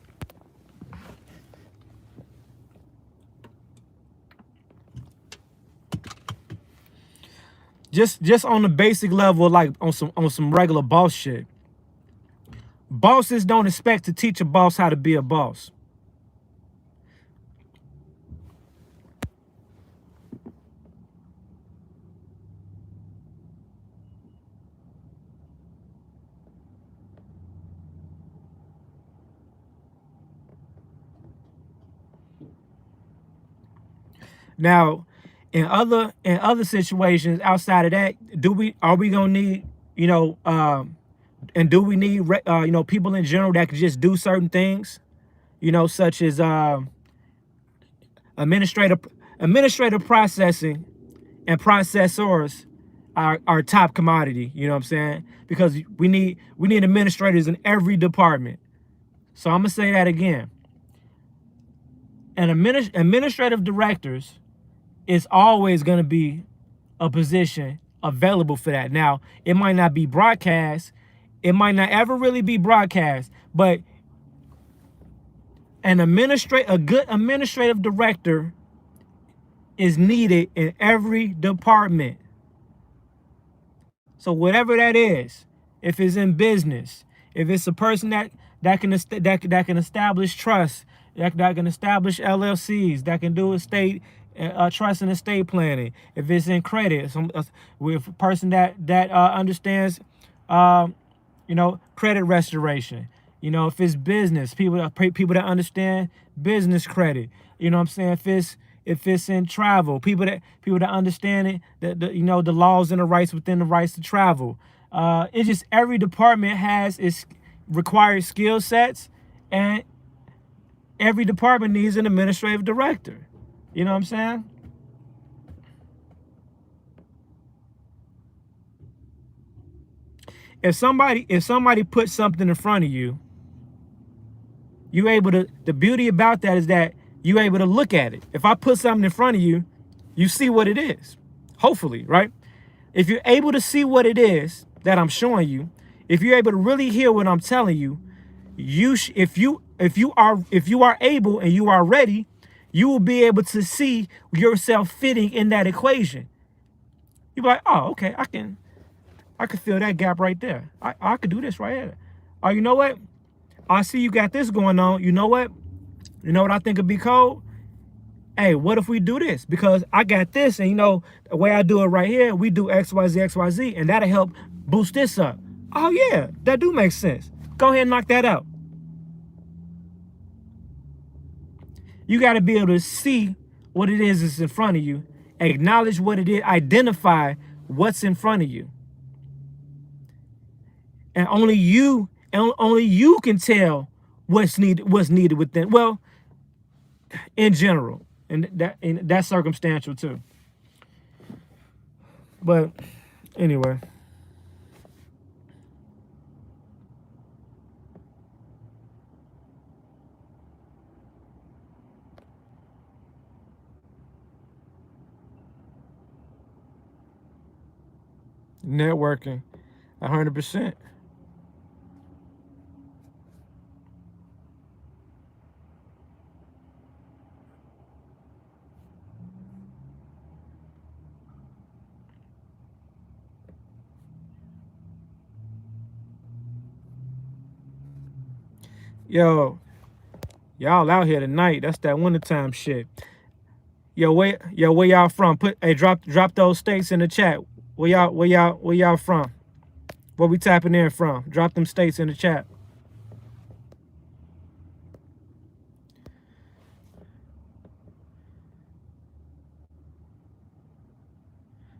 Just on the basic level, like on some regular boss shit. Bosses don't expect to teach a boss how to be a boss. Now, in other situations outside of that, are we gonna need, you know, and do we need you know, people in general that can just do certain things, you know, such as administrative processing and processors are top commodity. You know what I'm saying? Because we need administrators in every department. So I'm gonna say that again. And administrative directors is always going to be a position available for that. Now, it might not be broadcast. It might not ever really be broadcast, but a good administrative director is needed in every department. So whatever that is, if it's in business, if it's a person that can establish trust, that can establish LLCs, that can do estate trust and estate planning. If it's in credit, with a person that understands, you know, credit restoration. You know, if it's business, people that understand business credit. You know what I'm saying? if it's in travel, people that understand it, the laws and the rights within the rights to travel. It's just every department has its required skill sets, and every department needs an administrative director. You know what I'm saying? If somebody puts something in front of you, you able to. The beauty about that is that you able to look at it. If I put something in front of you, you see what it is. Hopefully, right? If you're able to see what it is that I'm showing you, if you're able to really hear what I'm telling you, if you are able and you are ready, you will be able to see yourself fitting in that equation. You'll be like, oh, okay, I can fill that gap right there. I could do this right here. Oh, you know what? I see you got this going on. You know what? You know what I think would be cold? Hey, what if we do this? Because I got this, and the way I do it right here, we do XYZ, XYZ, and that'll help boost this up. Oh yeah, that do make sense. Go ahead and knock that out. You got to be able to see what it is that's in front of you, acknowledge what it is, identify what's in front of you, and only you can tell what's needed within. Well, in general, and that's circumstantial too. But anyway, networking, 100%. Yo, y'all out here tonight. That's that wintertime shit. Where y'all from? Drop those states in the chat. Where y'all from? Where we tapping in from? Drop them states in the chat.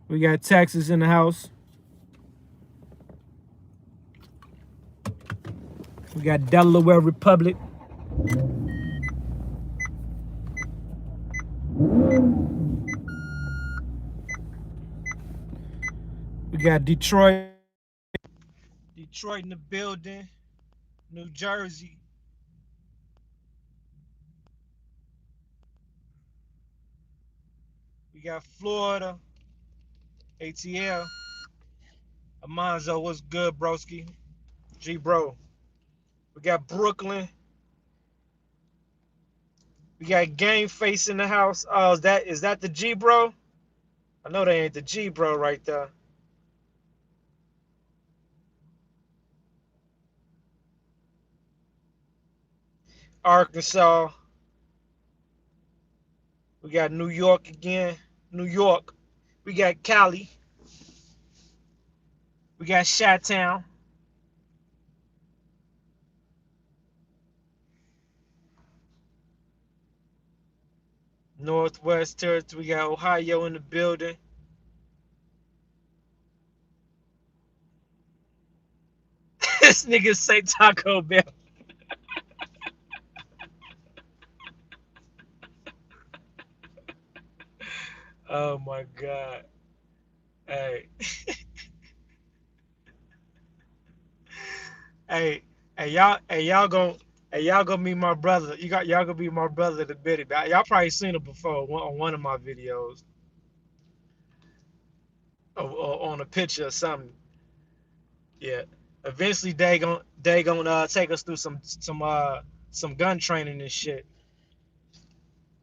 We got Texas in the house. We got Delaware Republic. We got Detroit. Detroit in the building. New Jersey. We got Florida. ATL. Amonzo, what's good, broski? G bro. We got Brooklyn. We got Game Face in the house. Oh, is that the G bro? I know they ain't the G bro right there. Arkansas. We got New York again. New York. We got Cali. We got Chi-Town. Northwest Territory. We got Ohio in the building. This nigga say Taco Bell. Oh my god. Hey. hey, y'all gonna meet my brother. Y'all gonna be my brother the Bitty. Y'all probably seen him before on one of my videos. Or on a picture or something. Yeah. Eventually they gonna take us through some gun training and shit.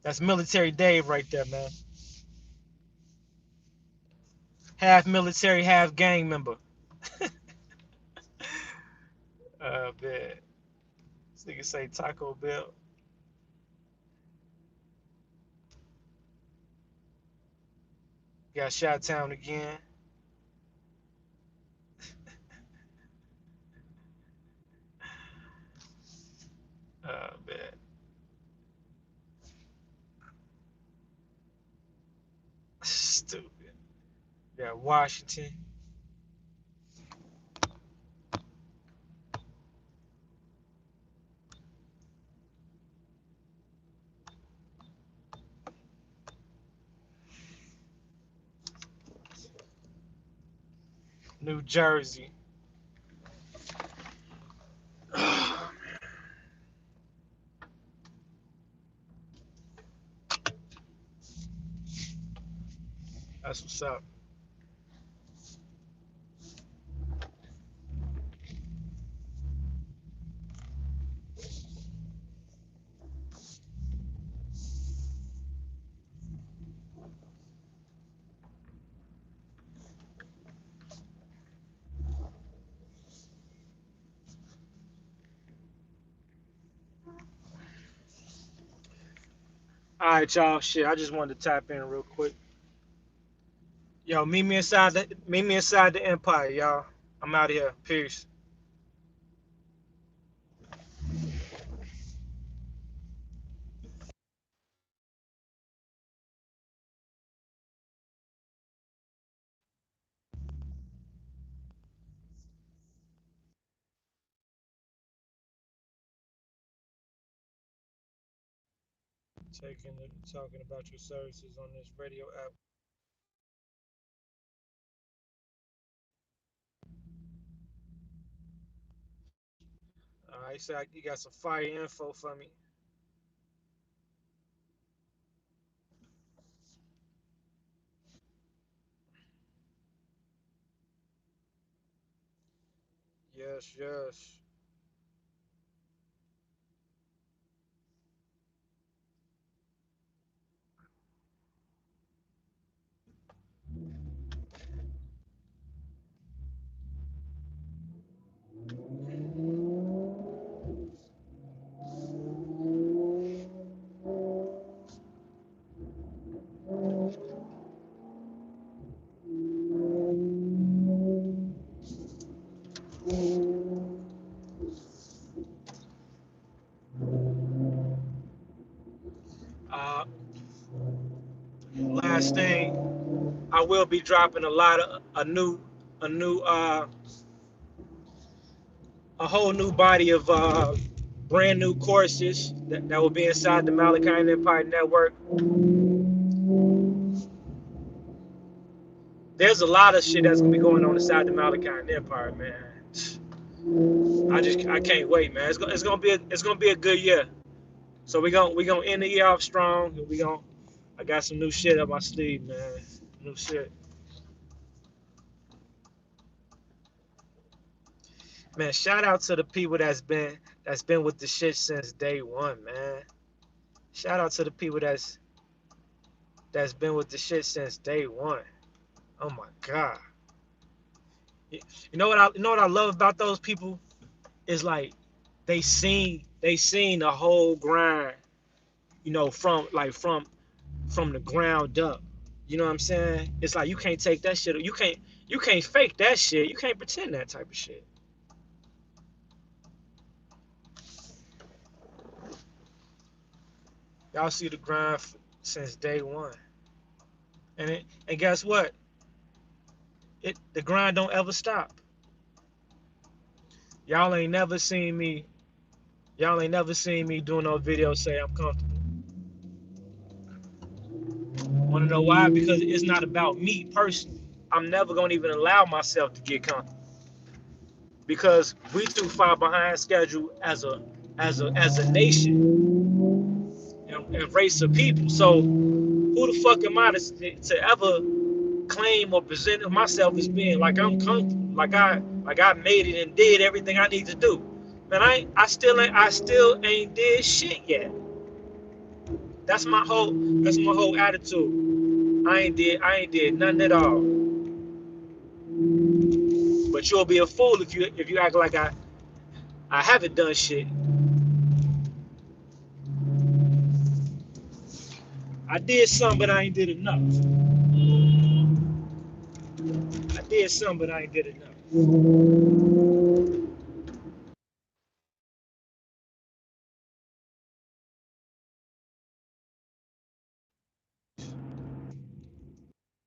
That's military Dave right there, man. Half military, half gang member. Man. This nigga say Taco Bell. Got Chi-Town again. Man. got Washington. New Jersey. That's what's up. All right, y'all. Shit, I just wanted to tap in real quick. Yo, meet me inside the Empire, y'all. I'm out of here. Peace. Talking about your services on this radio app. All right, so you got some fire info for me. Yes, yes. Uh, Last thing, I will be dropping a new, a whole new body of brand new courses that will be inside the Malachi Empire Network. There's a lot of shit that's gonna be going on inside the Malachi Empire, man. I can't wait, man. It's gonna be a good year. So we gonna end the year off strong, and I got some new shit up my sleeve, man. New shit, man. Shout out to the people that's been with the shit since day one, man. Shout out to the people that's been with the shit since day one. Oh my god. You know what I love about those people is like they seen the whole grind, from the ground up. You know what I'm saying? It's like you can't take that shit. You can't fake that shit. You can't pretend that type of shit. Y'all see the grind since day one. And guess what? The grind don't ever stop. Y'all ain't never seen me. Y'all ain't never seen me doing no video say I'm comfortable. Wanna know why? Because it's not about me personally. I'm never gonna even allow myself to get comfortable because we too far behind schedule as a nation and race of people. So who the fuck am I to ever claim or present myself as being like I'm comfortable, like I made it and did everything I need to do? Man, I still ain't did shit yet. That's my whole attitude. I ain't did nothing at all. But you'll be a fool if you act like I haven't done shit. I did some, but I ain't did enough. I did some, but I ain't did enough.